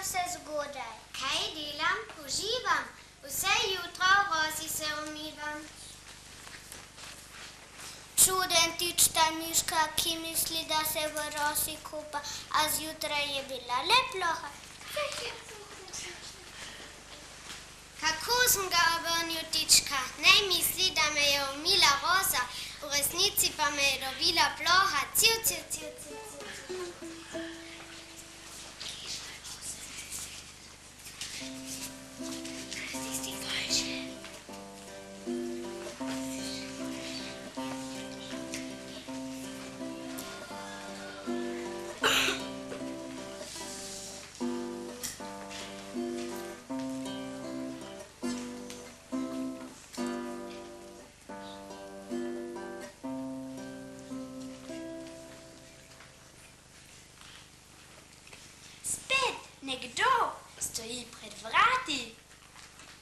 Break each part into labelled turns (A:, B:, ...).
A: se zgodaj.
B: Kaj delam? Uživam. Vse jutro v rozi se umivam.
A: Čuden tič ta miška, ki misli, da se v rosi kupa, a zjutraj je bila le ploha.
B: Kako sem ga obrnil tička? Naj misli, da me je umila roza, v resnici pa me je dobila ploha. Ciu, ciu, ciu, ciu, ciu.
C: Nekdo stoji pred vrati.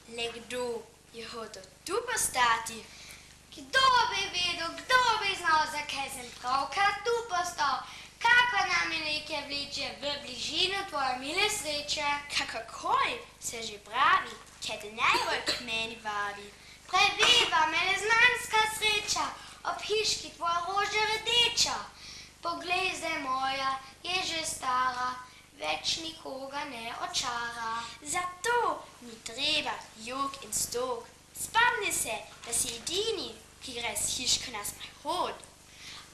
C: Nekdo je hotel tu postati.
B: Kdo bi vedel, kdo bi znal, zakaj sem pravkar tu postal? Kako nam je nekaj vleče v bližino tvoje mile sreče?
C: Kakokoj se že pravi, kaj te najbolj k meni vabi.
B: Preveva me neznanska sreča, ob hiški tvoja roža rdeča. Poglej, zdaj moja je že stara, več nikoga ne očara.
C: Zato ni treba jok in stok. Spomni se, da si edini, ki gre s hiško na sprehod.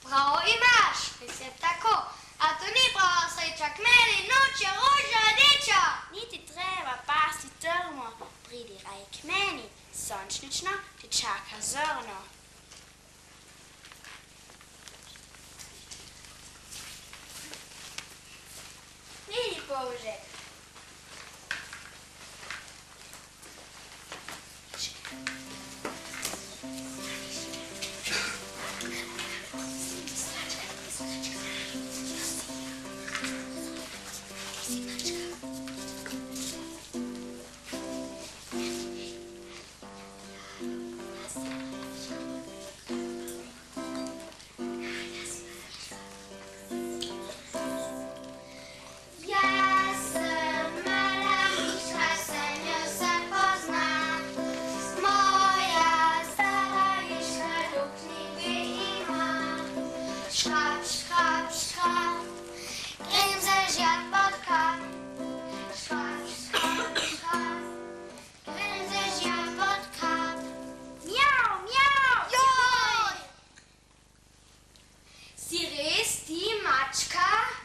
B: Prav imaš, mislim tako, a to ni prava sreča, k meni noč je roža rdeča.
C: Niti treba pasti trmo, pridi raje k meni, sončnično ti čaka zrno. Vidi Bože.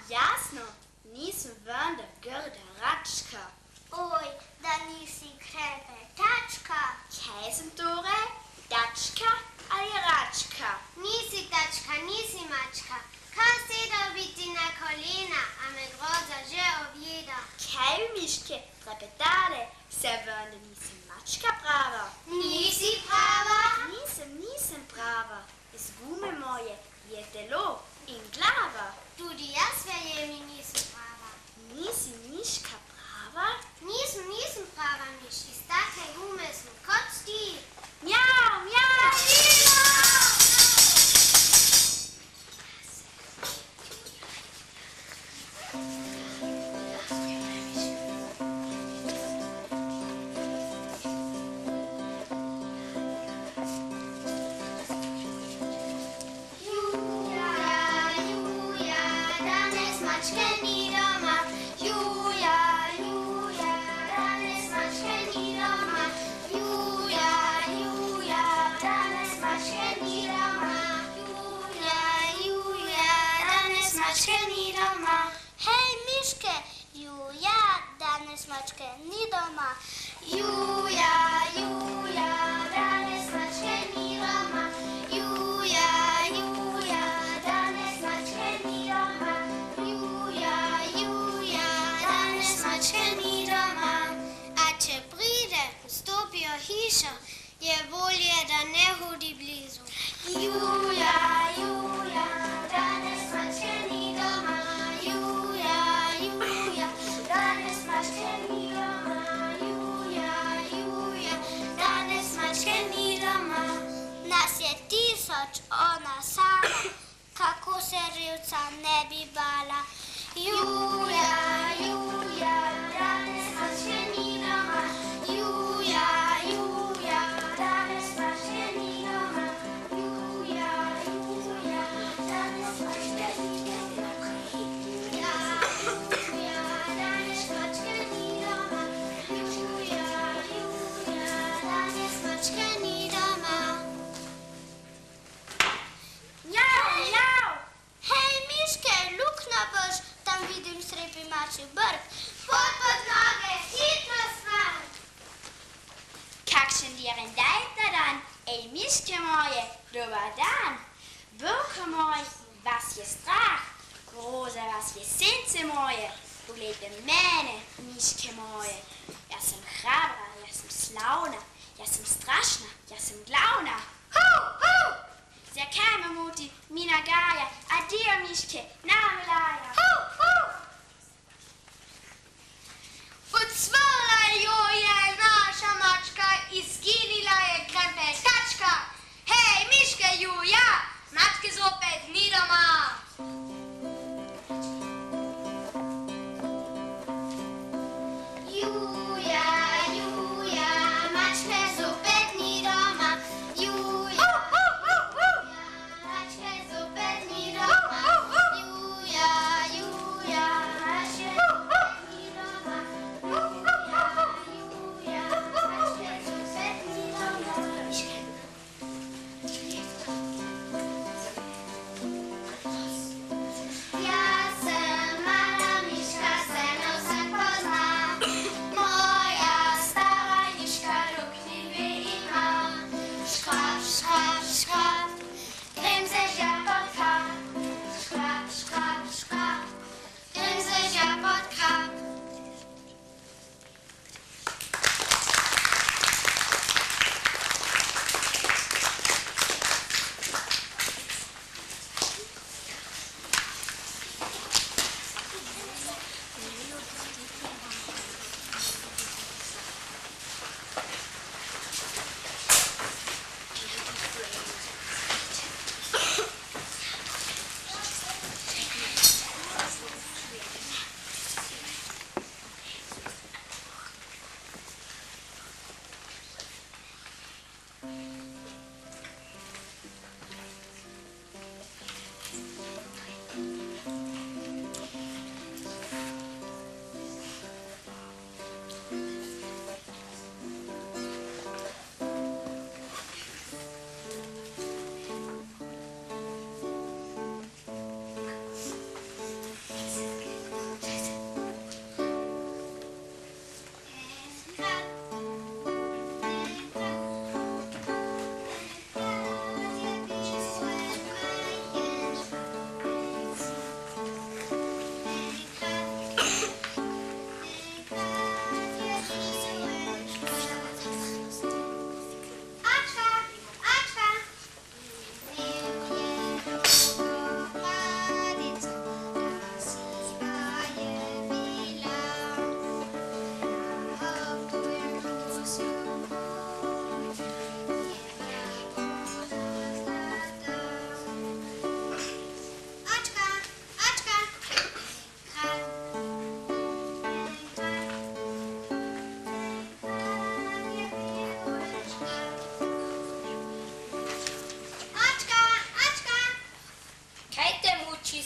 C: Jasno, nisem vendar grda račka.
A: Oj, da nisi krepetačka.
C: Kaj sem torej? Dačka ali račka?
B: Nisi tačka, nisi mačka, kar sedel biti na kolena, a me groza že objeda.
C: Kaj miške trepetale, se vendar nisem mačka prava.
B: Nisi prava?
C: Nisem prava. Iz gume moje je telo in glava.
B: Tudi jaz verjem in nisem prava.
C: Nisi miška prava?
B: Nisem prava miš, iz take gume sem kot ti.
C: Mjau, mjau!
A: Hej, miške, Juja, danes mačke ni doma.
B: Juja, Juja, danes mačke ni doma. Juja, Juja, danes mačke ni doma. Juja, Juja, danes mačke ni doma. A če pride, vstopijo hišo, je bolje, da ne hodi blizu. Juja, Juja, danes mačke ni doma. Juja, Juja, danes mačke ni doma. Juja, Juja, danes mačke ni doma.
A: Nas je tisoč, ona sama, kako se revca ne bi bala.
B: Juja, Juja,
C: moje, dobar dan. Brko moj, vas je strah. Groza vas je srce moje. Poglejte mene, miške moje. Ja sam hrabra, ja sam slavna. Ja sam strašna, ja sam glavna. Zakaj me moti mina gaja, adio miške, namelaja.
B: Ucvrla jo je naša mačka, izginila je krempetačka. Hej, miške Juja, mačke zopet ni doma.
A: Juja, Juja, mačke zopet ni doma. Juja, mačke zopet ni doma. Juja, Juja, mačke zopet ni doma. Juja, Juja, mačke zopet ni doma. Ja sem mala miška, se na vsem poznam. Moja stara hiška luknji dve ima. Škrap, škrap, škrap, grem se že pod krap. Škrap, škrap, škrap, grem se že pod krap.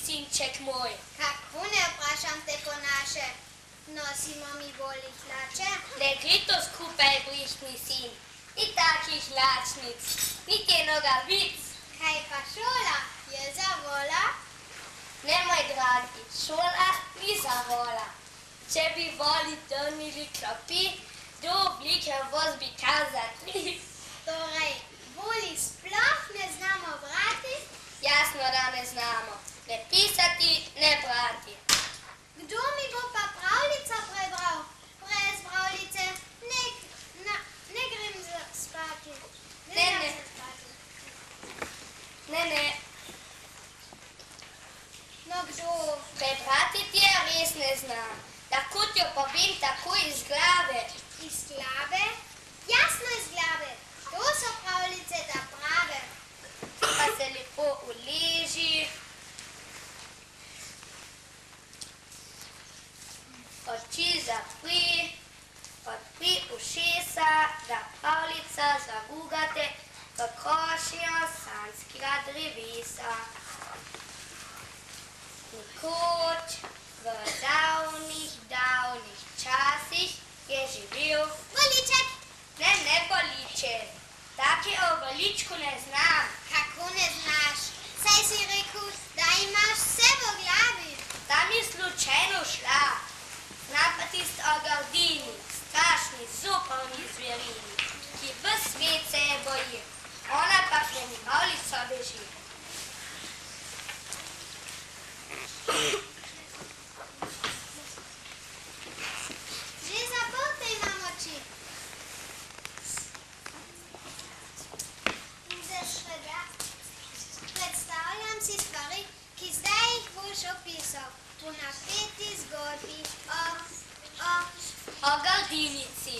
B: Sinček moj.
A: Kako ne vprašam te po naše? Nosimo mi bolj hlače?
B: Ne gre to skupaj, brišni sin. Ni takih lačnic, niti nogavic.
A: Kaj pa šola? Je zavola?
B: Ne, moj dragi, šola ni zavola. Če bi voli trnili klopi, do oblike voz bi kazali.
A: Torej, voli sploh ne znamo brati?
B: Jasno, da ne znamo. Ne pisati, ne brati.
A: Kdo mi bo pa pravljica prebral? Brez pravljice ne grem spati.
B: Ne, ne. Ne.
A: No kdo?
B: Prebrati ti je res ne znam. Tako ti jo povem tako iz glave.
A: Iz glave? Jasno iz glave. To so pravljice da prave.
B: Pa se lepo uleži. Oči zapri, odpri ušesa, da pravljica zagugate v košijo sanskega drevesa. Nekoč v davnih časih je živel
A: Voliček!
B: Ne voliček. Take o voličku ne znam.
A: Kako ne znaš? Saj si rekel, da imaš vse v glavi.
B: Tam je slučajno šla. Znam pa tist o gardini, strašni, zupovni zverini, ki ves svet se je boji. Ona pa
A: si stvari, ki zdaj jih boš opisal. Po napeti zgodbi
B: o gardinici.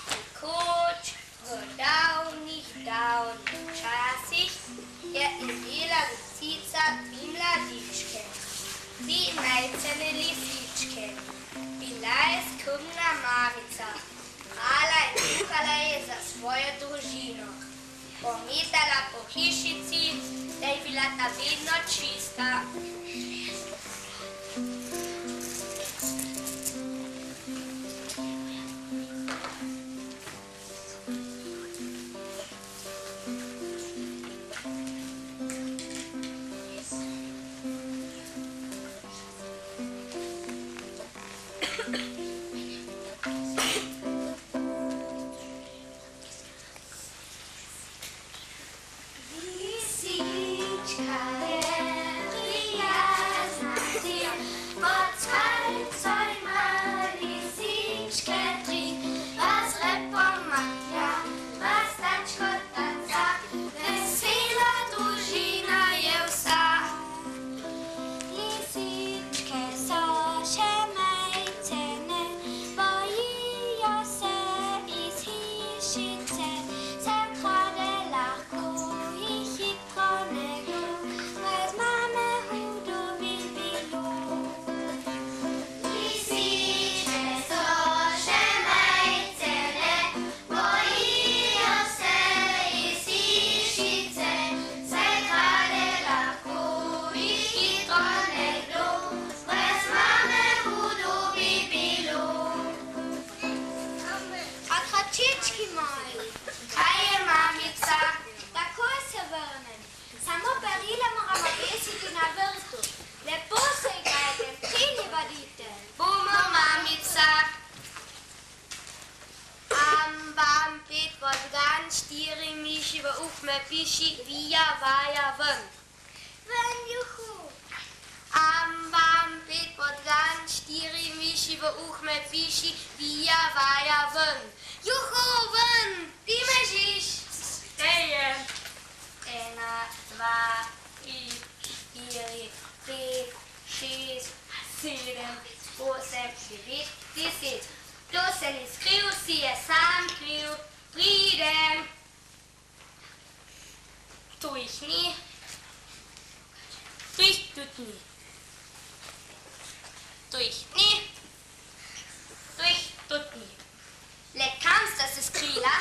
B: Nekoč v davnih časih je imela lisica 3 mladičke, 3 majcene lisičke. Bila je skromna mamica, brala in kuhala je za svojo družino. Pometala po hišici, da je bila ta vedno čista. Piši vija vaja ven.
A: Ven, juhu.
B: Bam, pet podgan, 4 miši v me piši vija vaja ven. Juhu, ven, ti mežiš. Teje. 1, 2, 3, 4, 5, 6, 7, 8, 9, 10. To se ni skriv, si je sam kriv. Pridem. Tu jih ni. Tu jih tudi ni. Tu jih ni. Tu jih tudi ni. Le kam sta se skrila?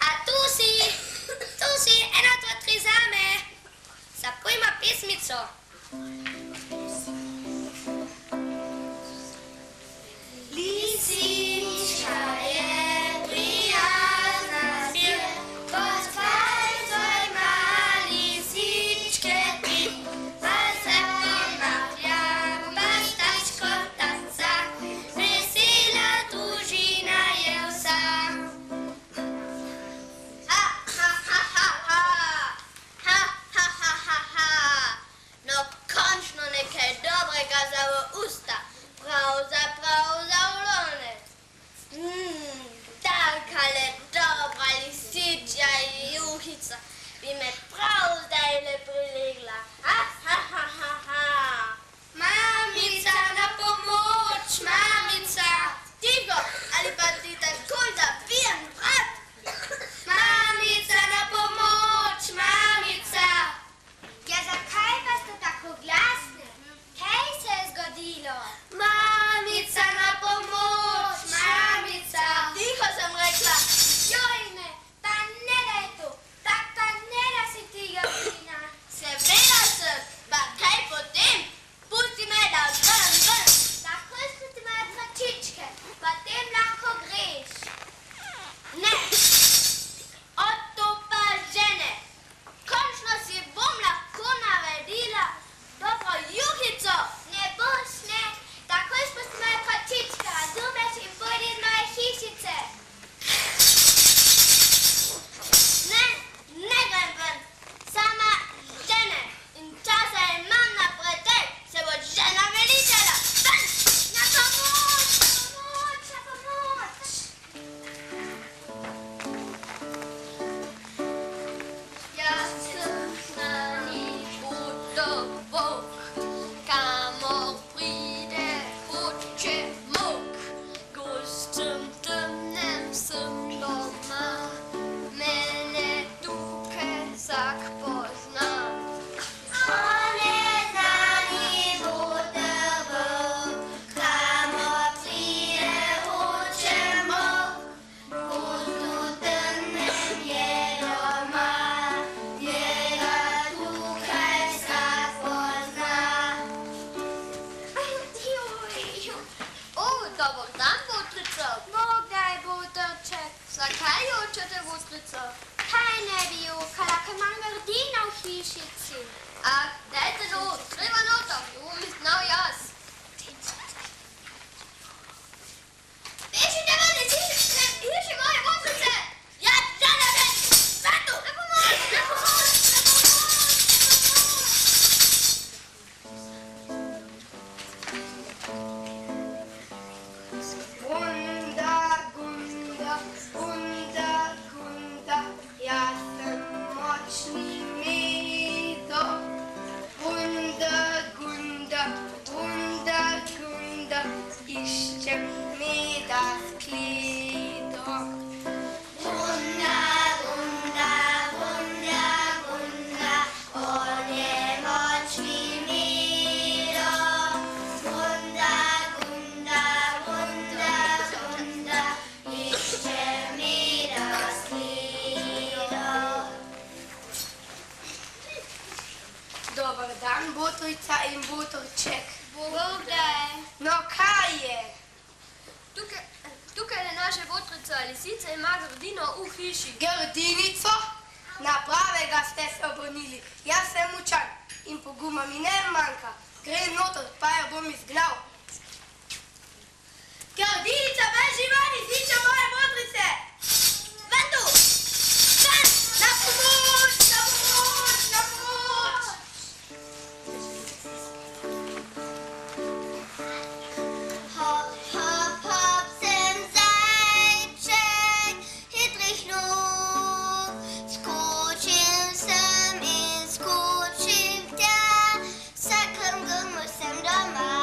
B: A tu si, 1, 2, 3 zame. Zapojma pesmico. Lisička je prijazna zir, potkaj tvoj mali lisičke ti, pa se pomahlja, pa stačko tanca, vesela družina je vsa. Ha, ha, ha, ha, ha, ha, ha, ha, ha, ha, no končno nekaj dobrega za v usta. Pravzaprav za ulonec. Takale dobra lisičja juhica bi me prav zdajle prilegla. Ha, ha, ha, ha, ha. Mamica, na pomoč, mamica. Tiho, ali pa ti takoj zabijem vrat. Mamica, na pomoč, mamica.
A: Ja, zakaj pa ste tako glasni? Kaj se je zgodilo?
B: Mamica, na pomoč, mamica.
A: Tiho sem rekla. Joj ne, pa ne da je to. Tak pa ne da si
B: hišici.
A: A dajte no, treba nota, bom znal jaz. Pešite ven iz hiši moje motrice! Ja, žene ven! Svetu! Ne pomoč! Ne pomoč!
B: Gunda, gunda, gunda, gunda, ja sam moćni medo. Gunda, gunda, gunda, gunda, išćem meda s klidom.
A: Gunda, gunda, gunda, gunda, on je moćni Miro. Gunda, gunda, gunda, gunda, išće Miro s Miro.
B: Dobar dan, Butrica in Butrček.
A: Bog daj.
B: No, kaj je?
A: Tukaj je naša Butrica, lisica ima grdino v hiši.
B: Grdinico? Na pravega ste se obrnili. Jaz sem učan in poguma mi ne manjka. Grem noter, pa jo bom izgnal. Grdinica, beži ven iz hiše moje Butrice! Ven tu! Ven! Na pomoč! Na pomoč! Na pomoč!
A: Hop, hop, hop, sem zajček, hitrih nog. Skočim sem in skočim tja, vsakem grmu sem doma.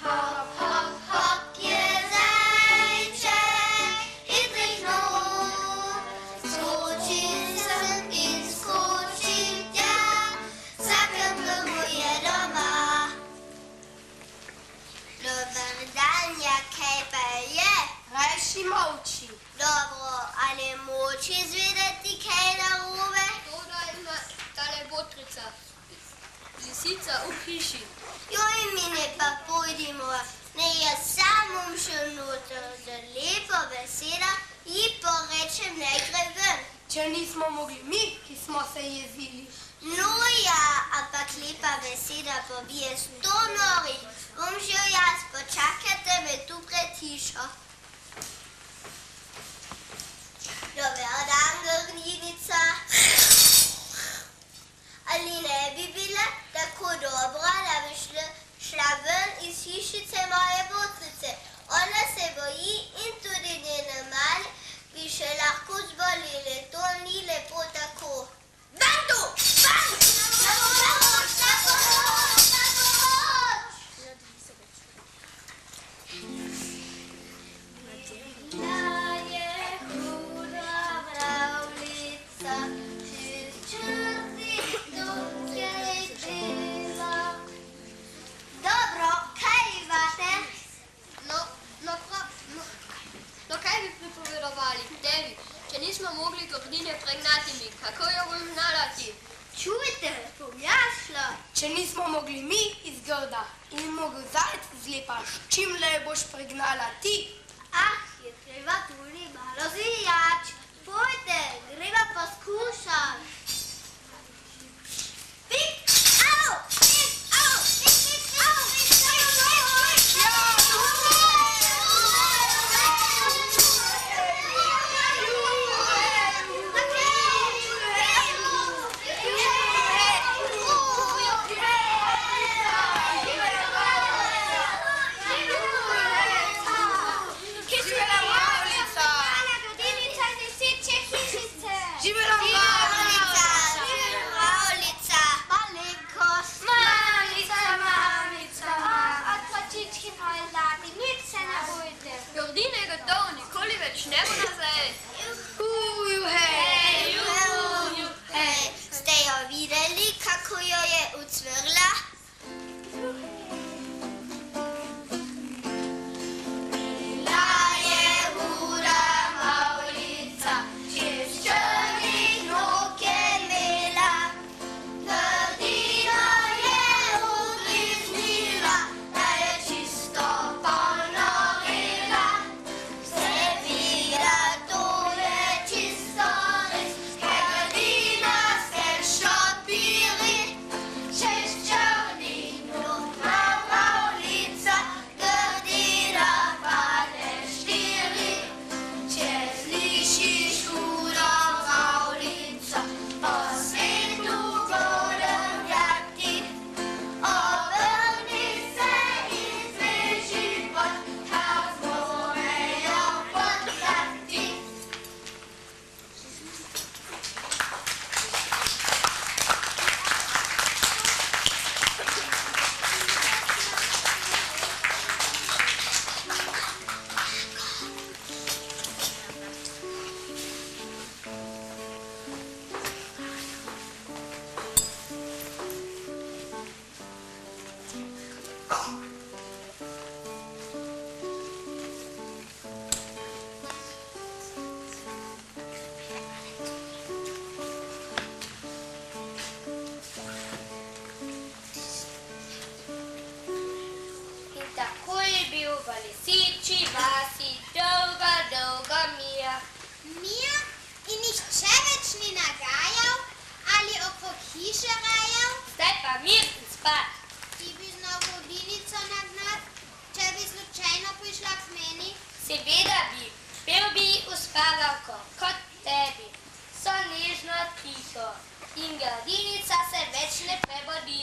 A: Hop, hop, hop je zajček, hitrih nog. Skočim sem in skočim tja, vsakem grmu je doma. Dobar dan, ja, kaj pa je?
B: Rajši molči.
A: Dobro, ali moč izvedeti kaj narobe?
D: Toda ima tale Butrica, lisica v hiši.
A: Joj, mine pa pojdimo. Ne, jaz sam bom šel noter za lepo beseda ji porečem, ne gre ven.
B: Če nismo mogli mi, ki smo se jezili.
A: No ja, ampak lepa beseda pobije 100 norih. Bom šel jaz, počakajte me tu pred hišo. Dober dan, grdnica. Ali ne bi bila tako dobra, da bi šla ven iz hišice moje Butrice? Ona se boji in tudi njene mali bi še lahko zboleli. To ni lepo tako. Ven tu! Ven! Na pomoč! Na pomoč! Na pomoč! Bila je huda mravljica, čez črnih dokaj bila. Dobro, kaj imate?
D: No kaj bi pripovedovali, tebi, če nismo mogli grdine pregnati mi, kako jo bom znala ti?
A: Čujte, bom jaz šla.
B: Če nismo mogli mi iz grda in mogel zajec zlepaš, čim le boš pregnala ti?
A: Ah, je treba tudi malo zvijač. Pojte, greva poskušat. Pik, au, pik, au, pik, pik, pik, au, pik, pik,
B: Živela mravljica!
A: Mravljica! Malenkost!
B: Mamica!
A: Otročički moji zlati, nič se ne bojte.
D: Grdine gotovo nikoli več ne bo nazaj.
A: Hej, ste jo videli, kako jo je ucvrla? Bila je huda mravljica, čez črnih nog je imela. Grdino je ugriznila, da je čisto ponorela. Vse vira
B: In tako je bil v lisiči vasi dolga, dolga Mija.
A: Mir in nihče več ni nagajal ali okrog hiše rajal.
B: Zdaj pa mir in spat.
A: Ti bi znal vodinico nagnat, če bi slučajno prišla k meni.
B: Seveda bi, pel bi uspavalko, kot tebi. So nežno tiho in gradinica se več ne prebodi.